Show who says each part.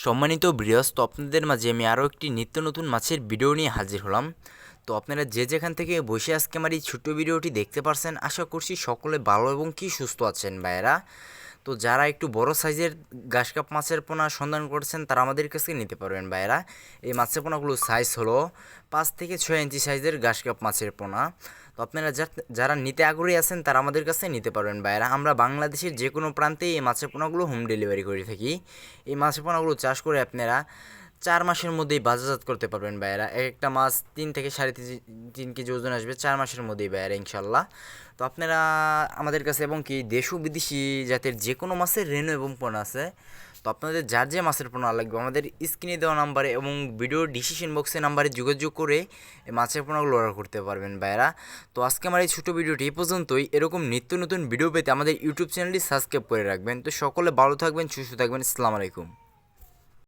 Speaker 1: সম্মানিত ভিউয়ার্স, তো আপনাদের মাঝে আমি আরও একটি নিত্য নতুন মাছের ভিডিও নিয়ে হাজির হলাম। তো আপনারা যে যেখান থেকে বসে আজকে আমার এই ছোট্ট ভিডিওটি দেখতে পারছেন, আশা করছি সকলে ভালো এবং কি সুস্থ আছেন ভাইয়েরা। তো যারা একটু বড় সাইজের ঘাসকাপ মাছের পোনা সন্ধান করছেন তারা আমাদের কাছে নিতে পারবেন ভাইয়েরা। এই মাছের পোনাগুলোর সাইজ হলো 5 থেকে 6 ইঞ্চি সাইজের ঘাসকাপ মাছের পোনা। তো আপনারা যারা নিতে আগ্রহী আছেন তারা আমাদের কাছে নিতে পারবেন ভাইয়েরা। আমরা বাংলাদেশের যে কোনো প্রান্তে এই মাছের পোনাগুলো হোম ডেলিভারি করে থাকি। এই মাছের পোনাগুলো চাষ করে আপনারা 4 মাসের মধ্যেই বাজারজাত করতে পারবেন ভাইয়েরা। এক একটা মাছ 3 থেকে 3.5 কেজি ওজন আসবে 4 মাসের মধ্যেই ভাইয়েরা, ইনশাল্লাহ। তো আপনারা আমাদের কাছে এবং কি দেশ ও বিদেশি জাতের যে কোনো মাছের রেনু এবং পোনা আছে। তো আপনাদের যার যে মাছের পোনা লাগবে আমাদের স্ক্রিনে দেওয়া নাম্বারে এবং ভিডিওর ডিসিশন বক্সের নাম্বারে যোগাযোগ করে এই মাছের পোনাগুলো অর্ডার করতে পারবেন ভাইয়েরা। তো আজকে আমার এই ছোটো ভিডিওটি এই পর্যন্তই। এরকম নিত্য নতুন ভিডিও পেতে আমাদের ইউটিউব চ্যানেলটি সাবস্ক্রাইব করে রাখবেন। তো সকলে ভালো থাকবেন, সুস্থ থাকবেন। আসসালামু আলাইকুম।